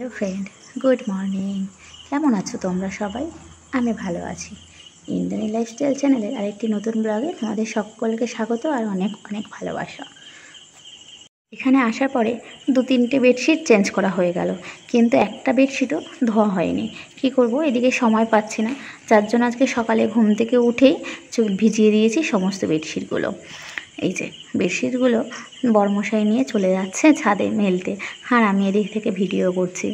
Hello friend, good morning. কেমন আছো তোমরা সবাই? আমি ভালো আছি। ইন্দ্রাণী লাইফস্টাইল চ্যানেলের আরেকটি নতুন ব্লগে তোমাদের সকলকে স্বাগত আর অনেক অনেক ভালোবাসা। এখানে আসার পরে 2-3টে বেডশিট চেঞ্জ করা হয়ে গেল, কিন্তু একটা বেডশিটও ধোয়া হয়নি। কি করব, এদিকে সময় পাচ্ছি না, যার জন্য আজকে সকালে ঘুম থেকে উঠেই ভিজিয়ে দিয়েছি সমস্ত বেডশিটগুলো। এই যে বেডশিটগুলো বরমশাই নিয়ে চলে যাচ্ছে ছাদে মেলতে, আর আমি এদিক থেকে ভিডিও করছি।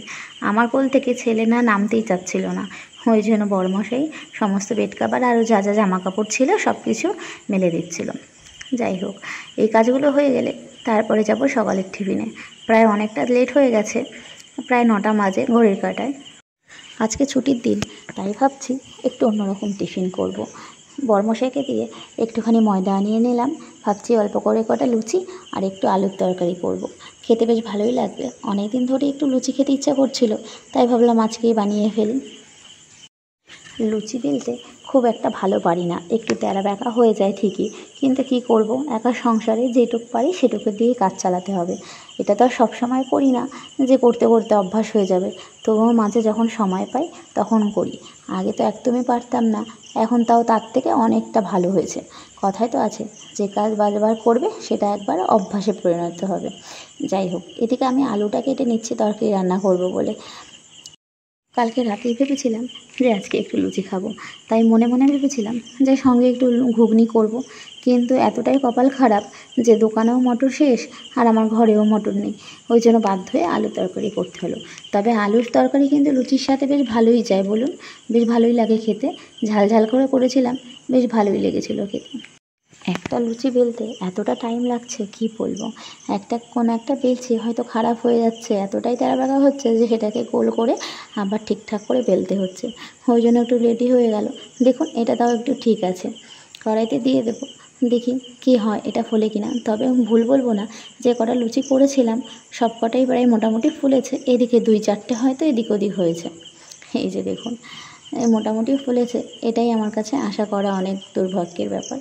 আমার কোল থেকে ছেলে না নামতেই চাচ্ছিল না, ওই জন্য বরমশাই সমস্ত বেড কাভার আরও যা যা জামা কাপড় ছিল সব কিছু মেলে দিচ্ছিল। যাই হোক, এই কাজগুলো হয়ে গেলে তারপরে যাব সকালের টিফিনে। প্রায় অনেকটা লেট হয়ে গেছে, প্রায় 9টা বাজে ঘড়ির কাঁটায়। আজকে ছুটির দিন, তাই ভাবছি একটু অন্যরকম টিফিন করব। বরমশাইকে দিয়ে একটুখানি ময়দা আনিয়ে নিলাম, ভাবছি অল্প করে কটা লুচি আর একটু আলুর তরকারি করব। খেতে বেশ ভালোই লাগবে, অনেক দিন ধরে একটু লুচি খেতে ইচ্ছা করছিল, তাই ভাবলাম আজকেই বানিয়ে ফেলি। লুচি বেলতে খুব একটা ভালো পারি না, একটু তেরা বেঁকা হয়ে যায় ঠিকই, কিন্তু কি করব, একা সংসারে যেটুকু পারি সেটুকু দিয়েই কাজ চালাতে হবে। এটা তো আর সবসময় করি না যে করতে করতে অভ্যাস হয়ে যাবে, তবুও মাঝে যখন সময় পাই তখন করি। আগে তো একদমই পারতাম না, এখন তাও তার থেকে অনেকটা ভালো হয়েছে। কথায় তো আছে, যে কাজ বারবার করবে সেটা একবার অভ্যাসে পরিণত হবে। যাই হোক, এদিকে আমি আলুটা কেটে নিচ্ছি তরকারি রান্না করব বলে। কালকে রাতেই ভেবেছিলাম যে আজকে একটু লুচি খাবো, তাই মনে মনে ভেবেছিলাম যে সঙ্গে একটু ঘুগনি করব, কিন্তু এতটাই কপাল খারাপ যে দোকানেও মটর শেষ আর আমার ঘরেও মটর নেই, ওই জন্য বাধ্য হয়ে আলুর তরকারি করতে হলো। তবে আলুর তরকারি কিন্তু লুচির সাথে বেশ ভালোই যায় বলুন, বেশ ভালোই লাগে খেতে। ঝাল ঝাল করে করেছিলাম, বেশ ভালোই লেগেছিলো খেতে। একটা লুচি বেলতে এতটা টাইম লাগছে কি বলবো, কোনো একটা বেলছি হয়তো খারাপ হয়ে যাচ্ছে, এতটাই তেড়াবেঁকা হচ্ছে যে সেটাকে গোল করে আবার ঠিকঠাক করে বেলতে হচ্ছে, ওই জন্য একটু লেটই হয়ে গেল। দেখুন, এটা তাও একটু ঠিক আছে, কড়াইতে দিয়ে দেবো, দেখি কি হয়, এটা ফোলে কিনা। তবে ভুল বলবো না, যে কটা লুচি করেছিলাম সব কটাই প্রায় মোটামুটি ফুলেছে, এদিকে 2-4টে হয়তো এদিক ওদিক হয়েছে। এই যে দেখুন, মোটামুটি ফুলেছে, এটাই আমার কাছে আশা করা অনেক দুর্ভাগ্যের ব্যাপার।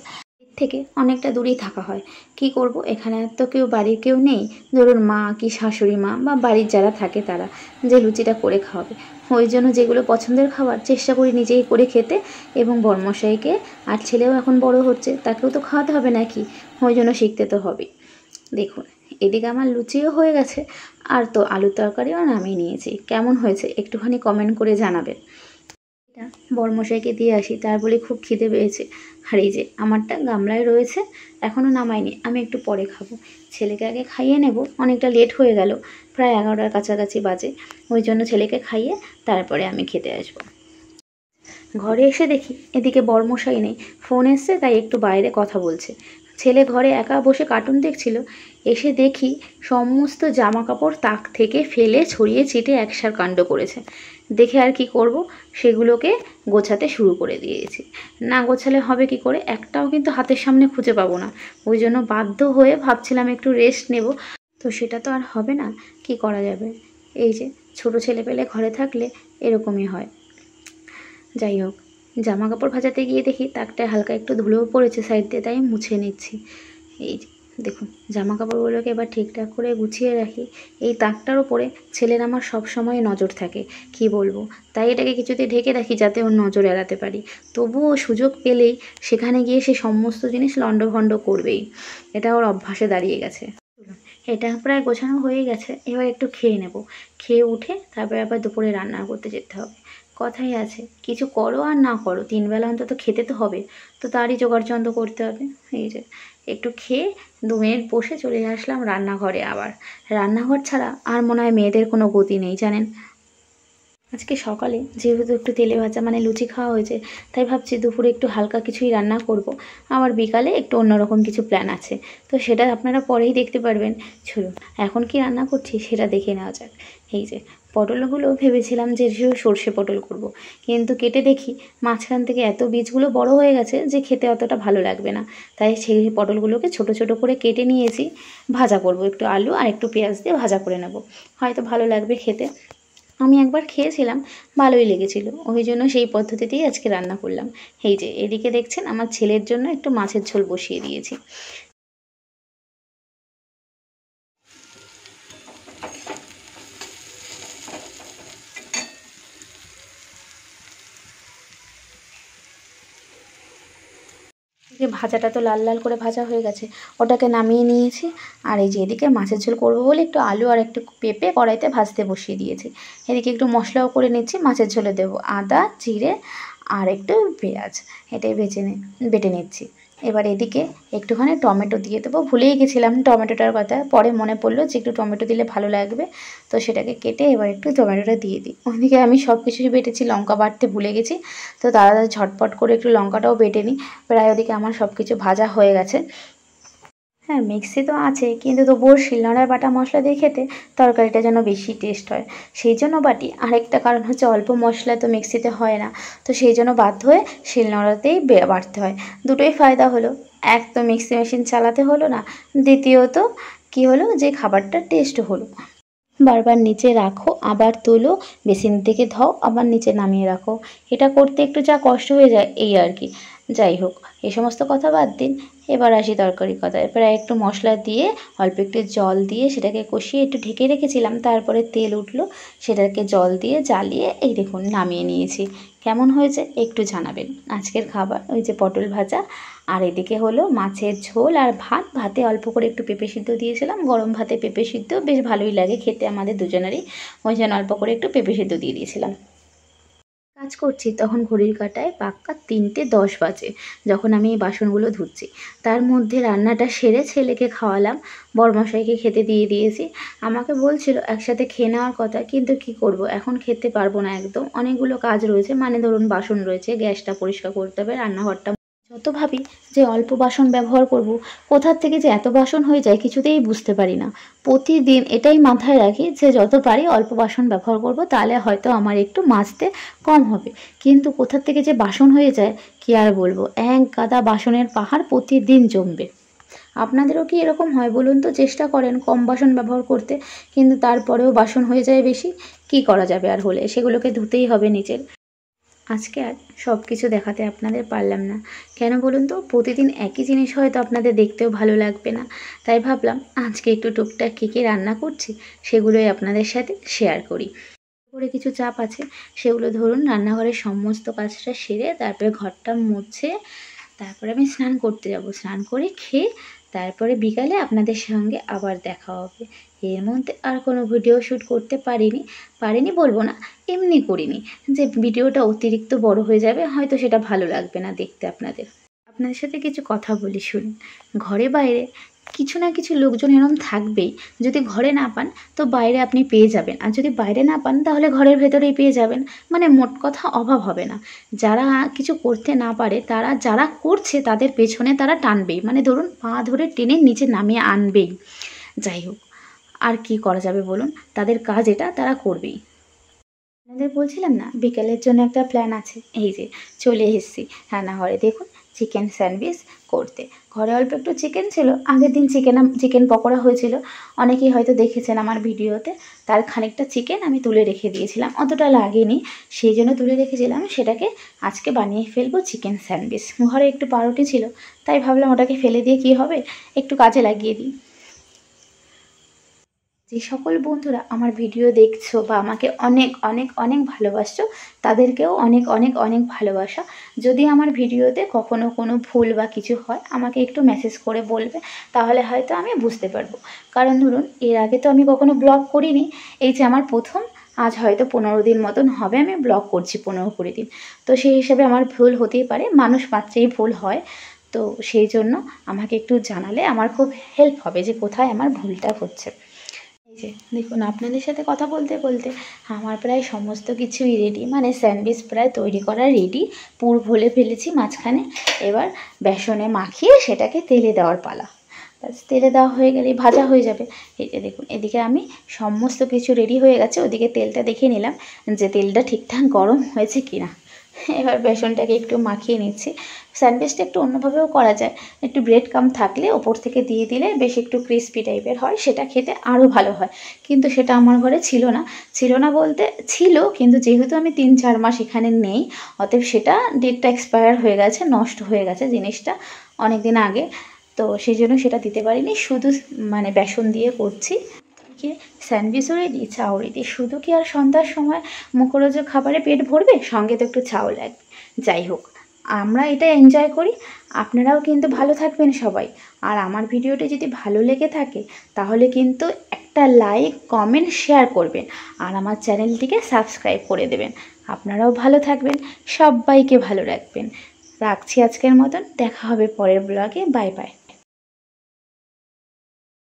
থেকে অনেকটা দূরেই থাকা হয়, কি করব, এখানে তো কেউ বাড়ির কেউ নেই, ধরুন মা কি শাশুড়ি মা বা বাড়ির যারা থাকে তারা, যে লুচিটা করে খাওয়াবে। ওই জন্য যেগুলো পছন্দের খাবার চেষ্টা করি নিজেই করে খেতে, এবং বরমশাইকে, আর ছেলেও এখন বড় হচ্ছে, তাকেও তো খাওয়াতে হবে নাকি, ওই জন্য শিখতে তো হবে। দেখুন, এদিকে আমার লুচিও হয়ে গেছে, আর তো আলুর তরকারিও নামিয়ে নিয়েছি। কেমন হয়েছে একটুখানি কমেন্ট করে জানাবেন। বরমশাইকে দিয়ে আসি, তার বলে খুব খিদে পেয়েছে। আর এই যে আমারটা গামলায় রয়েছে, এখনও নামাইনি, আমি একটু পরে খাবো। ছেলেকে আগে খাইয়ে নেব, অনেকটা লেট হয়ে গেল, প্রায় 11টার কাছাকাছি বাজে, ওই জন্য ছেলেকে খাইয়ে তারপরে আমি খেতে আসবো। ঘরে এসে দেখি এদিকে বরমশাই নেই, ফোন এসছে তাই একটু বাইরে কথা বলছে। ছেলে ঘরে একা বসে কার্টুন দেখছিল, এসে দেখি সমস্ত জামা কাপড় তাক থেকে ফেলে ছড়িয়ে ছিটে একসার কাণ্ড করেছে। দেখে আর কি করব, সেগুলোকে গোছাতে শুরু করে দিয়েছি। না গোছালে হবে কি করে, একটাও কিন্তু হাতের সামনে খুঁজে পাবো না, ওই জন্য বাধ্য হয়ে ভাবছিলাম একটু রেস্ট নেব, তো সেটা তো আর হবে না, কি করা যাবে। এই যে ছোটো ছেলে পেলে ঘরে থাকলে এরকমই হয়। যাই হোক, জামা কাপড় ভাজাতে গিয়ে দেখি তাকটায় হালকা একটু ধুলোও পড়েছে সাইড দিয়ে, তাই মুছে নিচ্ছি। এই যে দেখুন, জামা কাপড়গুলোকে এবার ঠিকঠাক করে গুছিয়ে রাখি। এই তাকটার ওপরে ছেলের আমার সব সময় নজর থাকে, কি বলবো, তাই এটাকে কিছুতে ঢেকে রাখি যাতে ওর নজর এড়াতে পারি। তবুও সুযোগ পেলেই সেখানে গিয়ে সে সমস্ত জিনিস লণ্ডভণ্ড করবেই, এটা ওর অভ্যাসে দাঁড়িয়ে গেছে। এটা প্রায় গোছানো হয়ে গেছে, এবার একটু খেয়ে নেব, খেয়ে উঠে তারপরে আবার দুপুরে রান্না করতে যেতে হবে। কথাই আছে, কিছু করো আর না করো 3 বেলা অন্তত খেতে তো হবে, তো তারই জোগাড়যন্ত্র করতে হবে। এই যে একটু খেয়ে 2 মিনিট বসে চলে আসলাম রান্নাঘরে। আবার রান্নাঘর ছাড়া আর মনে হয় মেয়েদের কোনো গতি নেই জানেন। আজকে সকালে যেহেতু একটু তেলে ভাজা মানে লুচি খাওয়া হয়েছে, তাই ভাবছি দুপুরে একটু হালকা কিছুই রান্না করব। আবার বিকালে একটু অন্যরকম কিছু প্ল্যান আছে, তো সেটা আপনারা পরেই দেখতে পারবেন। চলুন এখন কি রান্না করছি সেটা দেখে নেওয়া যাক। এই যে পটলগুলো ভেবেছিলাম যে সর্ষে পটল করব, কিন্তু কেটে দেখি মাঝখান থেকে এত বীজগুলো বড় হয়ে গেছে যে খেতে অতটা ভালো লাগবে না, তাই সেই পটলগুলোকে ছোট ছোট করে কেটে নিয়েছি। ভাজা করব, একটু আলু আর একটু পেঁয়াজ দিয়ে ভাজা করে নেব, হয়তো ভালো লাগবে খেতে। আমি একবার খেয়েছিলাম, ভালোই লেগেছিল, ওই জন্য সেই পদ্ধতিতেই আজকে রান্না করলাম। এই যে এদিকে দেখছেন আমার ছেলের জন্য একটু মাছের ঝোল বসিয়ে দিয়েছি। ভাজাটা তো লাল লাল করে ভাজা হয়ে গেছে, ওটাকে নামিয়ে নিয়েছি। আর এই যে এদিকে মাছের ঝোল করবো বলে একটু আলু আর একটু পেঁপে কড়াইতে ভাজতে বসিয়ে দিয়েছি। এদিকে একটু মশলাও করে নিচ্ছি, মাছের ঝোলে দেবো আদা জিরে আর একটু পেঁয়াজ, এটাই বেটে নিচ্ছি। এবার এদিকে একটুখানি টমেটো দিয়ে দেবো, ভুলেই গেছিলাম টমেটোটার কথা, পরে মনে পড়লো যে একটু টমেটো দিলে ভালো লাগবে, তো সেটাকে কেটে এবার একটু টমেটোটা দিয়ে দিই। ওইদিকে আমি সব কিছুই বেটেছি, লঙ্কা বাটতে ভুলে গেছি, তো তাড়াতাড়ি ঝটপট করে একটু লঙ্কাটাও বেটে নিই। প্রায় ওদিকে আমার সব কিছু ভাজা হয়ে গেছে। হ্যাঁ, মিক্সি তো আছে, কিন্তু তবুও শিলনোড়ায় বাটা মশলা দিয়ে খেতে তরকারিটা যেন বেশি টেস্ট হয়, সেই জন্য বাটি। আরেকটা কারণ হচ্ছে অল্প মশলা তো মিক্সিতে হয় না, তো সেই জন্য বাধ্য হয়ে শিলনোড়াতেই বাটতে হয়। দুটোই ফায়দা হলো, এক তো মিক্সি মেশিন চালাতে হলো না, দ্বিতীয়ত কী হলো যে খাবারটা টেস্ট হলো। বারবার নিচে রাখো আবার তোলো, বেসিন থেকে ধাও আবার নিচে নামিয়ে রাখো, এটা করতে একটু যা কষ্ট হয়ে যায় এই আর কি। যাই হোক, এই সমস্ত কথা বাদ দিন, এবার আসি তরকারির কথায়। প্রায় একটু মশলা দিয়ে অল্প একটু জল দিয়ে সেটাকে কষিয়ে একটু ঢেকে রেখেছিলাম, তারপরে তেল উঠলো, সেটাকে জল দিয়ে জ্বালিয়ে এই দেখুন নামিয়ে নিয়েছি। কেমন হয়েছে একটু জানাবেন। আজকের খাবার ওই যে পটল ভাজা, আর এদিকে হলো মাছের ঝোল আর ভাত। ভাতে অল্প করে একটু পেঁপে সিদ্ধ দিয়েছিলাম, গরম ভাতে পেঁপে সিদ্ধ বেশ ভালোই লাগে খেতে আমাদের দুজনেরই, ওই জন্য অল্প করে একটু পেঁপে সিদ্ধ দিয়ে দিয়েছিলাম। কাজ করছি তখন ঘড়ির কাঁটায় পাক্কা 3:10 বাজে, যখন আমি এই বাসনগুলো ধুচ্ছি। তার মধ্যে রান্নাটা সেরে ছেলেকে খাওয়ালাম, বরমশাইকে খেতে দিয়ে দিয়েছি। আমাকে বলছিল একসাথে খেয়ে নেওয়ার কথা, কিন্তু কি করব, এখন খেতে পারবো না একদম, অনেকগুলো কাজ রয়েছে, মানে ধরুন বাসন রয়েছে, গ্যাসটা পরিষ্কার করতে হবে, রান্নাঘরটা। যত ভাবি যে অল্প বাসন ব্যবহার করব, কোথার থেকে যে এত বাসন হয়ে যায় কিছুতেই বুঝতে পারি না। প্রতিদিন এটাই মাথায় রাখি যে যত পারি অল্প বাসন ব্যবহার করব, তাহলে হয়তো আমার একটু মাজতে কম হবে। কিন্তু কোথার থেকে যে বাসন হয়ে যায় কি আর বলবো, এক গাদা বাসনের পাহাড় প্রতিদিন জমবে। আপনাদেরও কি এরকম হয় বলুন তো? চেষ্টা করেন কম বাসন ব্যবহার করতে, কিন্তু তারপরেও বাসন হয়ে যায় বেশি। কি করা যাবে, আর হলে সেগুলোকে ধুতেই হবে নিজের। আজকে আর সব কিছু দেখাতে আপনাদের পারলাম না, কেন বলুন তো? প্রতিদিন একই জিনিস হয়তো আপনাদের দেখতেও ভালো লাগবে না, তাই ভাবলাম আজকে একটু টুকটাক কী কী রান্না করছি সেগুলোই আপনাদের সাথে শেয়ার করি। করে কিছু চাপ আছে, সেগুলো ধরুন রান্নাঘরের সমস্ত কাজটা সেরে তারপরে ঘরটা মুছে তারপরে আমি স্নান করতে যাব, স্নান করে খেয়ে তারপরে বিকালে আপনাদের সঙ্গে আবার দেখা হবে। এর মধ্যে আর কোনো ভিডিও শ্যুট করতে পারিনি বলবো না, এমনি করিনি যে ভিডিওটা অতিরিক্ত বড় হয়ে যাবে, হয়তো সেটা ভালো লাগবে না দেখতে আপনাদের। আপনাদের সাথে কিছু কথা বলি শুনুন। ঘরে বাইরে কিছু না কিছু লোকজন এরকম থাকবেই, যদি ঘরে না পান তো বাইরে আপনি পেয়ে যাবেন, আর যদি বাইরে না পান তাহলে ঘরের ভেতরেই পেয়ে যাবেন, মানে মোট কথা অভাব হবে না। যারা কিছু করতে না পারে তারা যারা করছে তাদের পেছনে তারা টানবেই, মানে ধরুন পা ধরে টেনে নিচে নামিয়ে আনবেই। যাই হোক, আর কি করা যাবে বলুন, তাদের কাজ এটা, তারা করবেই। আপনাদের বলছিলাম না বিকেলের জন্য একটা প্ল্যান আছে, এই যে চলে এসেছি রান্নাঘরে। দেখুন চিকেন স্যান্ডউইচ করতে, ঘরে অল্প একটু চিকেন ছিল, আগের দিন চিকেন পকোড়া হয়েছিল, অনেকেই হয়তো দেখেছেন আমার ভিডিওতে। তার খানিকটা চিকেন আমি তুলে রেখে দিয়েছিলাম, অতটা লাগেনি, সেই জন্য তুলে রেখেছিলাম, সেটাকে আজকে বানিয়ে ফেলবো চিকেন স্যান্ডউইচ। ঘরে একটু পাউরুটি ছিল, তাই ভাবলাম ওটাকে ফেলে দিয়ে কী হবে, একটু কাজে লাগিয়ে দিই। যে সকল বন্ধুরা আমার ভিডিও দেখছো বা আমাকে অনেক অনেক অনেক ভালোবাসছো, তাদেরকেও অনেক অনেক অনেক ভালোবাসা। যদি আমার ভিডিওতে কখনো কোনো ভুল বা কিছু হয় আমাকে একটু মেসেজ করে বলবে, তাহলে হয়তো আমি বুঝতে পারবো। কারণ ধরুন এর আগে তো আমি কখনো ব্লগ করিনি, এই যে আমার প্রথম, আজ হয়তো 15 দিন মতন হবে আমি ব্লগ করছি, 15-20 দিন। তো সেই হিসেবে আমার ভুল হতেই পারে, মানুষ মাত্রেই ভুল হয়। তো সেই জন্য আমাকে একটু জানালে আমার খুব হেল্প হবে যে কোথায় আমার ভুলটা হচ্ছে। এই যে দেখুন আপনাদের সাথে কথা বলতে বলতে আমার প্রায় সমস্ত কিছুই রেডি, মানে স্যান্ডউইচ প্রায় তৈরি করা রেডি, পুর ভরে ফেলেছি মাঝখানে। এবার বেসনে মাখিয়ে সেটাকে তেলে দেওয়ার পালা, ব্যাস তেলে দেওয়া হয়ে গেলেই ভাজা হয়ে যাবে। এই যে দেখুন এদিকে আমি সমস্ত কিছু রেডি হয়ে গেছে, ওদিকে তেলটা দেখে নিলাম যে তেলটা ঠিকঠাক গরম হয়েছে কিনা। এবার বেসনটাকে একটু মাখিয়ে নিচ্ছি। স্যান্ডউইচটা একটু অন্যভাবেও করা যায়, একটু ব্রেড কাম থাকলে ওপর থেকে দিয়ে দিলে বেশ একটু ক্রিস্পি টাইপের হয়, সেটা খেতে আরও ভালো হয়। কিন্তু সেটা আমার ঘরে ছিল না বলতে ছিল, কিন্তু যেহেতু আমি 3-4 মাস এখানে নেই, অতএব সেটা ডেটটা এক্সপায়ার হয়ে গেছে, নষ্ট হয়ে গেছে জিনিসটা অনেক দিন আগে, তো সেই জন্য সেটা দিতে পারিনি, শুধু মানে বেসন দিয়ে করছি। স্যান্ডউইচও রেডি, চাও রেডি, শুধু কি আর সন্ধ্যার সময় মুখরোচক খাবারে পেট ভরবে, সঙ্গে তো একটু চাও লাগবে। যাই হোক, আমরা এটা এনজয় করি। আপনারাও কিন্তু ভালো থাকবেন সবাই। আর আমার ভিডিওটি যদি ভালো লেগে থাকে তাহলে কিন্তু একটা লাইক, কমেন্ট, শেয়ার করবেন আর আমার চ্যানেলটিকে সাবস্ক্রাইব করে দেবেন। আপনারাও ভালো থাকবেন, সবাইকে ভালো রাখবেন। রাখছি আজকের মতন, দেখা হবে পরের ব্লগে। Bye bye.